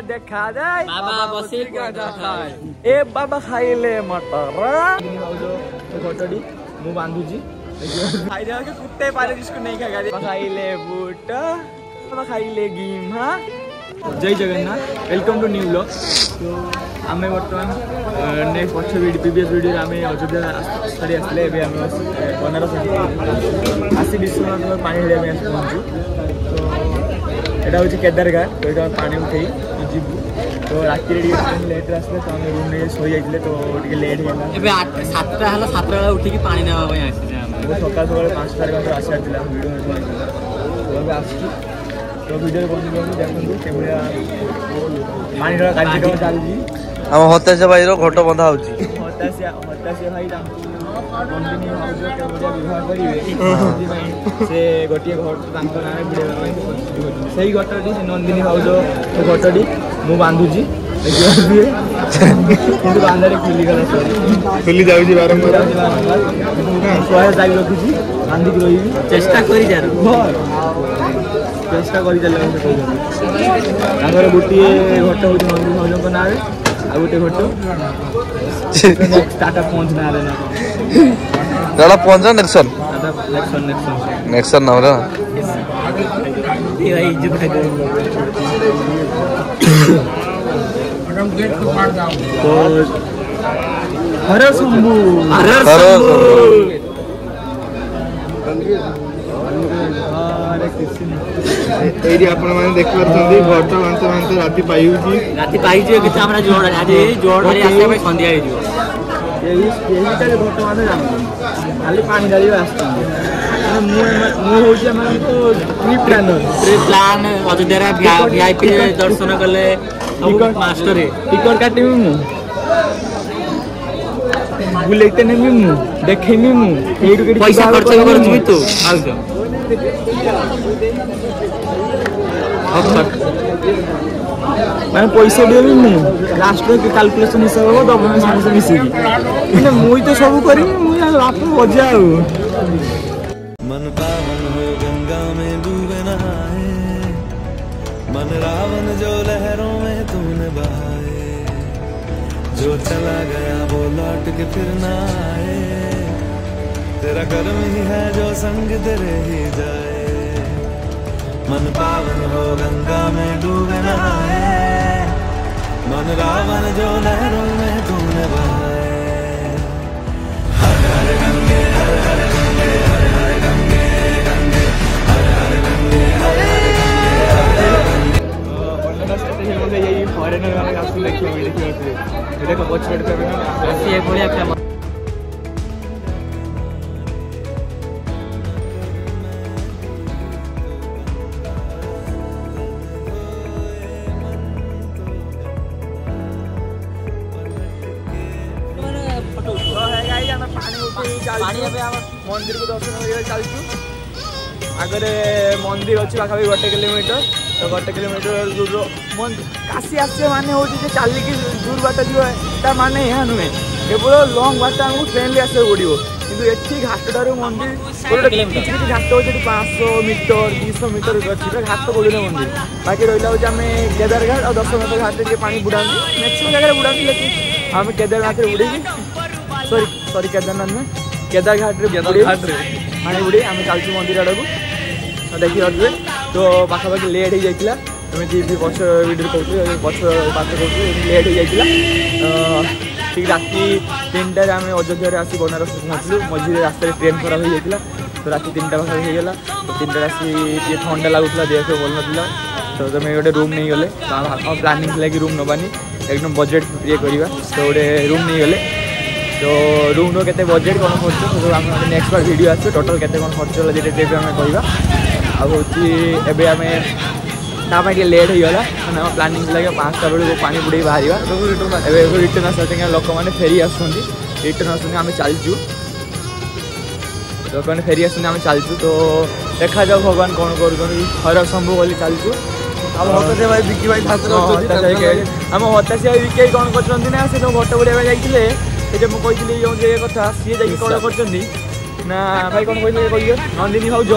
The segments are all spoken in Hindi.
देखा दे बाबा बसी खाए ए बाबा खाइले मटर घटड़ी मु बांधुजी खाइले के कुत्ते पारे जिसको नहीं खाएगा खाइले बूट बाबा खाइले गिम्हा जय Jagannath welcome to new blog. तो आम बर्तमान नेक्स्ट पक्ष प्रीवियस वीडियो आम अयोध्या सारी आसले बनारस आसी विश्वनाथ पानी ढाई पहुँचू। तो यहाँ हूँ केदारघाट तो ये पानी उठे जीवु तो राति लेट आसले तो आम रूम नहीं शो जाइए तो लेट हो 7टा उठिकी पानी ना सकाल सकाल 5 साढ़े 5 आसार वीडियो तो आसू तो वीडियो बंद देखो केभलिया पानी ढला कार्यक्रम चलती आम हताश भाई घट बंधा होची हताश भाई नंदिनी भाउज केभलिया विवाह करेंगे से गोटे घर ना से घटटी से नंदिनी भाउज घटटी मु बांधुची किंतु बांधारे खुलीगला खुली जाऊँगी बारंबार शहे जाई रखुची बांधिक रही चेष्टा कर चेष्टा कर गोटे घट हूँ नंदिनी भाउज ना आ गोटे घट टाटा पंच ना टाटा पंच नेक्सन नेक्सन नेक्सन ना बोला तो हर शंभु ये आपण माने देख परछंदी घट मानते मानते राती पाई किछ हमरा जोड़ आज जोड़ रे आसे भाई संध्या हे जो यही तले घट माने जाम खाली पानी डाली आस्ता मु हो जे माने तो प्लान अयोध्या वीआईपी दर्शन कले मास्टर टिकट काटिमी मु बुलेते नेमी मु देखेमी मु पैसा खर्च करछु तू मैंने पैसा देवी मु लास्ट में कैलकुलेशन हिसाब हो दबन साथ मिसिकी मुई तो सब करी मुई बाप बजा मन पावन हो गंगा में डूबे नहाए मन रावण जो लहरों में तूने बहाए जो चला गया वो लौट के फिर ना आए तेरा कर्म ही है जो संग तेरे ही जाए मन पावन हो गंगा में डूबे नहाए मन रावण जो लहरों में तूने बहाए हर हर गंगे हर हर गंगे हर हर गंगे गंगे हर हर गंगे हर हर गंगे यही फॉरेनर वाले आसू देखिए देखो पछड़ कर बढ़िया मंदिर को दर्शन कर चलचु आगे मंदिर अच्छी पाखापी 1 किलोमीटर तो 1 किलोमीटर दूर काशी आसे माने हो चलिकी दूर बाट जी माने यहाँ नुहे केवल लंग बाट आमको ट्रेन आसे पड़ो कि घाटार मंदिर किसी घाट हो 500 मीटर 200 मीटर अच्छी घाट पड़े मंदिर बाकी रहा हूँ आम केदारघाट और 10 मीटर घाटे पानी बुड़ाती मैक्सीम जगह बुड़ाती लेकिन आम केदारनाथ बुड़े सॉरी केदारनाथ में केदारघाट पानी बुड़े आम चलचु मंदिर आड़ को देखी रखिए तो पाखापाखि लेट हो जाता एमती पक्ष वीडियो कहूँ पक्ष पाठ कहूँ लेट हो जाता ठीक राति 3टार आम अयोध्या आसी बनारस पहुँचलु मझे रास्ते ट्रेन खराब हो जाता तो राति 3टा पाखापाखि होगा तो 3टार आसी ठंडा लगुला देह सब भल ना तो तुम गोटे रूम नहीं गले प्लानिंग था कि रूम नबानी एकदम बजेट ये करवा तो गोटे रूम नहीं गले तो रूम रो केते बजेट कौन खर्च तो आम नेक्स्ट बार वीडियो आस टोटल केते कौन खर्च होला जेते आम कहवा आम एबे लेट हो गला आम प्लानिंग लगे 5टा बेलू पानी बुड़े बाहर रिटर्न आस लोक मैंने फेरी आसुँच रिटर्न आस चलचु लोक मैंने फेरी आम चलचु तो देखा जाओ भगवान कौन कर हर शंभु बोली चलचु आम हताश भाई विकी भाई आम हताश भाई विकी कौन करना से जो घट बुड़ाई जाइए मुझे जो कथा सी जा कौन कर ना भाई कौन कह नंदिनी भाउज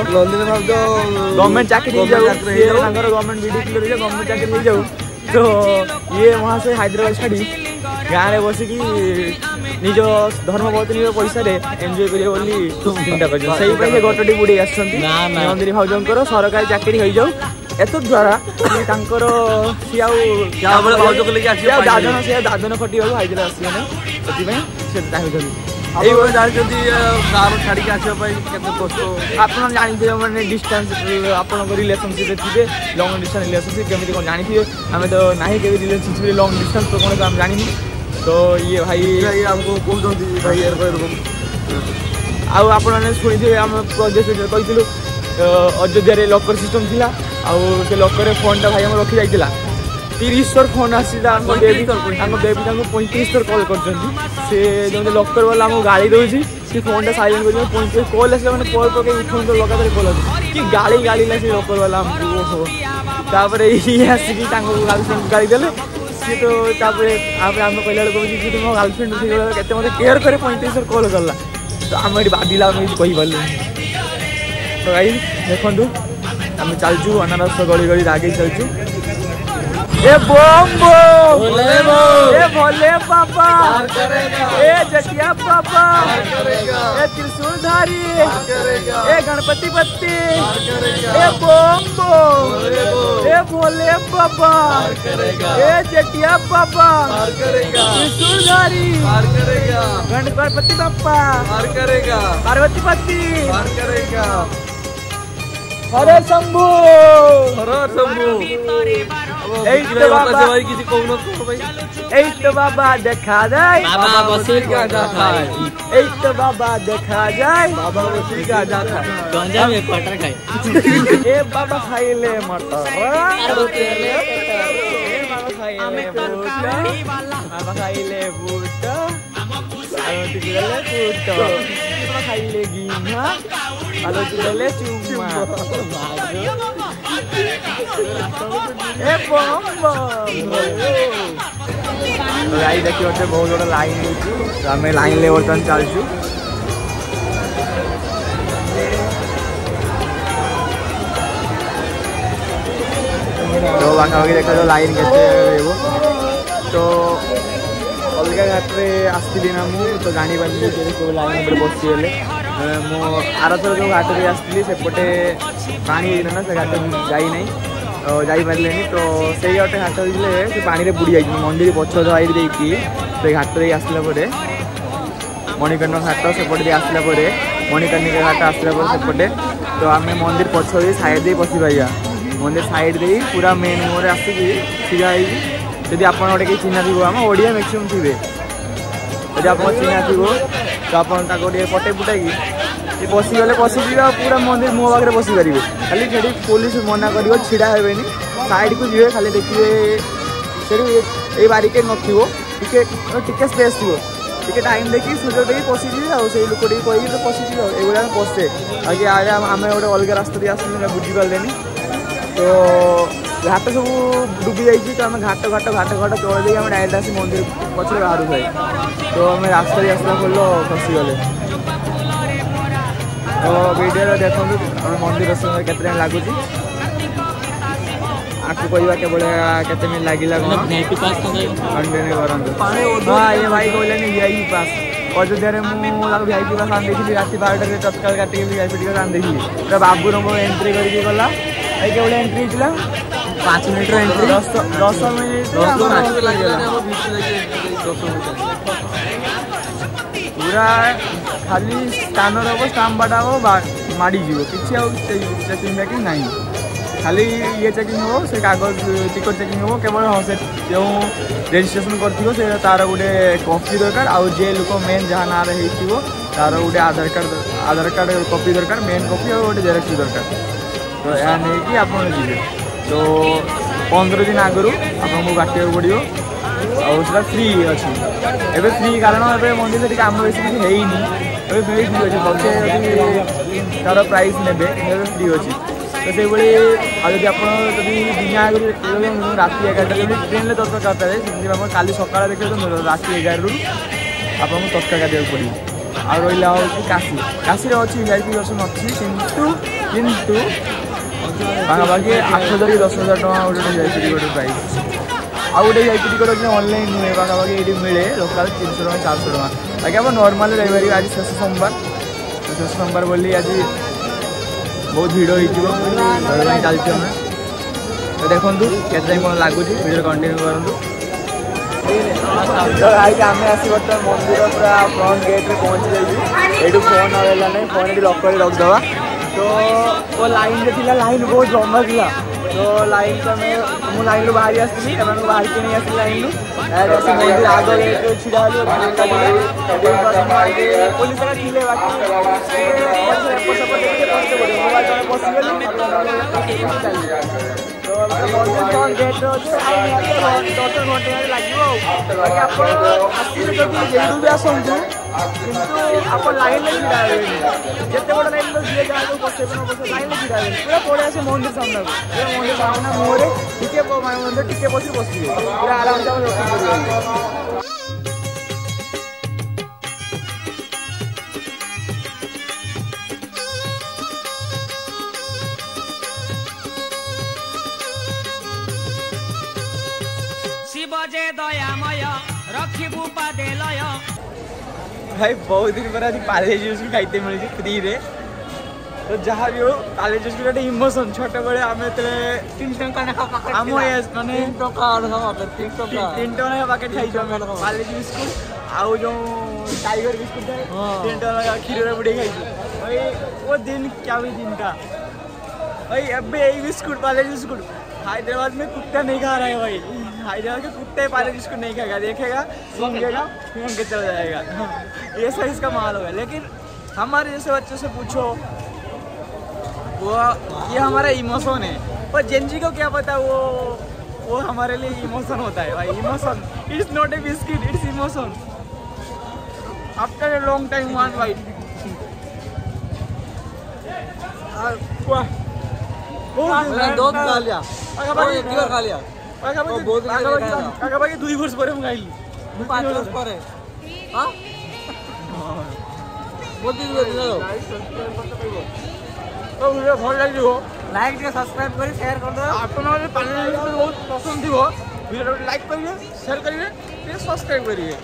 गवर्नमेंट चाकरी गवर्नमेंट वीडियो गवर्नमेंट चाकरी हो जाऊ तो ये महाशय हैदराबाद छाड़ी गाँव में बसिकी निज धर्मपत्नी पैसा एंजॉय करिए बोली चिंता कर गटटी बुड़े आंदरी भाउजर सरकारी चाकरी हो जाऊ एत द्वारा दादन खटी हैदराबाद आसने आप जानते मैंने डिस्टेंस आप रिलेशनशिप थे लंग डिस्टेंस रिलेशनशिप केमी कौन जानते आम तो ना के रिलेशनशिप लंग डिस्टेंस तो कौन आम जानी तो ये भाई आमको कहते भाई आपने शुणी आम प्रोजेक्ट कहूँ अयोध्या लकर सिस्टम थी से लकर फोन टा भाई आम रखी जाइला 30 थर फोन आसला बेबी 35 थर कल कर लकर वाला आमको गाड़ी दूसरी सी फोन टा साइलेंट कर 35 कल आसा मैंने कल पकड़ उठाऊँ तो लगातार कल कि गाड़ी गाड़ीला से लकर वाला आमको तापर ये आसिक गर्लफ्रेंड गाड़ी देले सी तो आम कहला बेलू तुम गर्लफ्रेंड के मतलब केयर करे 35 थर कल कला तो आम ये बाधिला आम कही पार्लु तो भाई देखु आम चलचु अनारस गली गली आगे चलचु ए बम ए भोले बाबा ए जटिया बाबा ए त्रिशूलधारी ए गणपति बत्ती ए बम ए भोले बाबा ए जटिया बाबा त्रिशूलधारी गणपति बापा पार्वती पति हरे शंभू बाबा देखा जाए बाबा देखा जाए गंजा में क्वार्टर खाए ए बाबा खाइले मटर बाबा खाइले बूट खाइले गिन्हा आलो चुले चुम्मा ए बम लाइन देखिए बहुत बड़ा लाइन होम लाइन ले बर्तमान चलचु तो पाखापाखि देखा लाइन के तो अलग घाट में आसती ना मुझे जानी पार्ली लाइन बसीगले मो आरथर जो घाट में आसती सेपटे पानी ना से घाट जाई पारे तो से गोटे घाट से पानी में बुड़ी जाइए मंदिर पछ साइड से घाट आसला मणिकर्ण घाट सेपटे आसला मणिकर्णिका घाट आसला सेपटे तो आम मंदिर पछ साइड दे पशि पाइबा मंदिर साइड दे पूरा मेन मोहर आसिक सीधा यदि आप गोटे चिन्हा थी आम ओडिया मैक्सीम थे यदि आप चिन्हा थी तो आप पटे पुटाई पशिगले पशिजी पूरा मंदिर मुह पाखे बसी पारे खाली से पुलिस मना कर छिड़ा हे साइड को जी खाली देखिए से बारिकेड टे स्पेस थी टाइम देखिए सुजोग देखिए पशिजी से लोक कही तो पशिजी ये पशे आगे आम गोटे अलग रास्ता आस बुझीपारे तो घाट सब डूबी जाइए तो आम घाट चल दे डायरेक्ट आसी मंदिर पचर बाहर थाए तो आम रास्ता आसला खोल फसीगले तो वीडियो देखो मंदिर दर्शन के लगुच आपको कहवा केवल के लगे कंटिन्यू करूँ हाँ ये भाई कहले VIP पास अयोध्या मुझे VIP पास आन देखी रात 12 तत्काल काटिक VIP टिकट आन देखी पूरा बाबू रंग एंट्री करके गला भाई केवल एंट्री होता 5 मिनट एंट्री 10 मिनट पूरा खाली स्थान हम स्टाम्पटा हम माड़ी जीव कि चेकिंग बैकिंग ना खाली ये चेकिंग हो से कागज टिकट चेकिंग हो केवल हाँ से जो रेजिस्ट्रेशन कर तार गोटे कॉपी दरकार आउ जे लोक मेन जहाँ ना हो तार गोटे आधार कार्ड कॉपी दरकार मेन कॉपी और गोटे जेरक्स दरकार तो यह नहीं कि आप जी तो 15 दिन आगु आपको काटा पड़ो आउटा फ्री अच्छी एवं फ्री कारण ए मंदिर से आम बेस किसी है फ्री अच्छे लक्षे तार प्राइस ने फ्री अच्छी तो से आदि आप दिन आगे रात 11 ट्रेन में तत्काल काटा काली सका देखिए तो रात 11 रु आपको तत्काल काटा पड़ो आ रहा हूँ काशी अच्छी VIP दर्शन अच्छी किंतु पाखापाखि 8,000 10,000 टका गोटे VIP गोटे प्राइस ଆଉ ଗୋଟେ ଯାଇକି ଟିକେଟ୍ ଅଛି ଅନଲାଇନ୍ ନୁହେଁ ପାଖାପାଖି ଏଇଠି ମିଳେ ଲୋକାଲ୍ 300 ଟଙ୍କା 400 ଟଙ୍କା ବାକି ଆପଣ ନର୍ମାଲି ରହିପାରିବେ। ଆଜି ଶେଷ ସୋମବାର ବୋଲି ଆଜି ବହୁତ ଭିଡ଼ ହେଇଯିବ ସେଥିପାଇଁ ଚାଲିଛି ଆମେ ତ ଦେଖନ୍ତୁ କେତେ ଟାଇମ୍ କ'ଣ ଲାଗୁଛି ଭିଡ଼ିଓ କଣ୍ଟିନ୍ୟୁ କରନ୍ତୁ। ତ ଆଇକି ଆମେ ଆସି ବର୍ତ୍ତମାନ ମନ୍ଦିର ପୁରା ଫ୍ରଣ୍ଟ ଗେଟ୍ରେ ପହଞ୍ଚି ଯାଇଛୁ। ଏଇଠୁ ଫୋନ୍ ରହିଲା ନାହିଁ ଫୋନ୍ ଏଠି ଲକ୍ କରି ରଖିଦେବା। ତ ଲାଇନ୍ରେ ଥିଲା ଲାଇନ୍ ବହୁତ ଲମ୍ବା ଥିଲା ତ ଲାଇନ୍ ତ ମୁଁ ଲାଇନ୍ରୁ ବାହାରି ଆସିଥିଲି ଏମାନଙ୍କୁ ବାହାରିକି ନେଇ ଆସିଲି ଲାଇନ୍ରୁ ଆସି ମନ୍ଦିର ଆଗ ଗେଟ୍ରେ ଛିଡ଼ା ହେଲୁ ପୋଲିସ ଥିଲେ ବାକି ଏପଟ ସେପଟ ପଶିଗଲି ମନ୍ଦିର ଫ୍ରଣ୍ଟ ଗେଟ୍ରେ ଅଛି 10 ଘଣ୍ଟା ଲାଗିବ ଆଉ ବାକି ଆପଣ ଆସିଲେ ଯଦି ଯେଇଠୁ ବି ଆସନ୍ତୁ କିନ୍ତୁ ଆପଣ ଲାଇନ୍ରେ ଛିଡ଼ା ହେବେନି ଯେତେ ବଡ଼ ଲାଇନ୍ ଯିଏ ଯାହାକୁ ବସେଇବେ ନ ବସେଇବେ ଲାଇନ୍ରେ ଛିଡ଼ା ହେବେନି ପୁରା ପଳେଇ ଆସିବେ ମନ୍ଦିର ସାମ୍ନାକୁ ପୁରା ମନ୍ଦିର ସାମ୍ନା ମୁହଁରେ ଟିକେ ମନ୍ଦିର ଟିକେ ବସିବେ ପୁରା ଆରାମସେ ଆମେ ରୋଷେଇ କରିବେ। शिवजे दयामय रखिबु पादे लय भाई बहुत दिन पर आज पाले जूस भी खाइते मिली फ्री रे तो जहाँ भी हो पाले जूस भी गोटे इमोशन छोटे बड़े आम 3 टका आम एज माने 3 टका पैकेट खाई पाले बिस्कुट आउ जो टाइगर बिस्कुट 3 टका क्षीर बुड़े खाई भाई वो दिन क्या भी दिन था भाई अब यही बिस्कुट पाले बिस्कुट हैदराबाद में कुत्ता नहीं खा रहा है भाई हैदराबाद के कुत्ते पाले बिस्कुट नहीं खाएगा देखेगा सूंघेगा फेंक के चला जाएगा ये सही इसका माल होगा। लेकिन हमारे जैसे बच्चों से पूछो वो ये हमारा इमोशन है पर जेनजी को क्या पता वो हमारे लिए इमोशन होता है भाई emotion it's not a biscuit it's emotion after a long time one white ପାଖାପାଖି 2 ବର୍ଷ ପରେ ମୁଁ ଖାଇଲି 5 ବର୍ଷ ପରେ ଭଲ ଲାଗିବ ଲାଇକ୍ ଟିକେ ସବସ୍କ୍ରାଇବ୍ କରି ସେୟାର କରିଦେବେ ଆପଣମାନେ ପାଣି ବହୁତ ପସନ୍ଦ ଥିବ ଭିଡ଼ିଓ ଲାଇକ୍ କରିବେ ସେୟାର କରିବେ ଟିକେ ସବସ୍କ୍ରାଇବ୍ କରିବେ।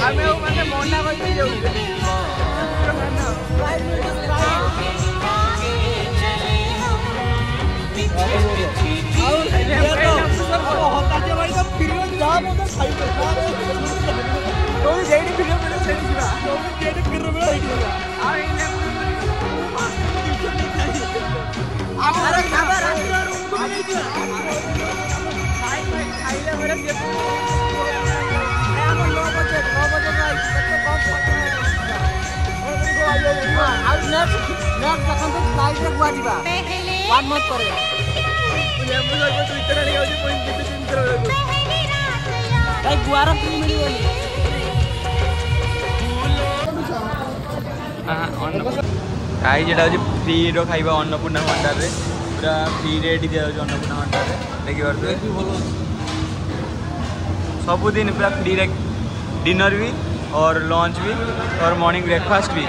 ଆମେ ମାନେ ମନା କରିକି ଯାଉଛେ खाई जेटा हूँ फ्री खाइबा अन्नपूर्णा भंडार रे पूरा फ्री रेट दिया अन्नपूर्णा भंडार देखिए सबुदिन पूरा फ्री रे डिनर भी और लंच भी और मॉर्निंग ब्रेकफास्ट भी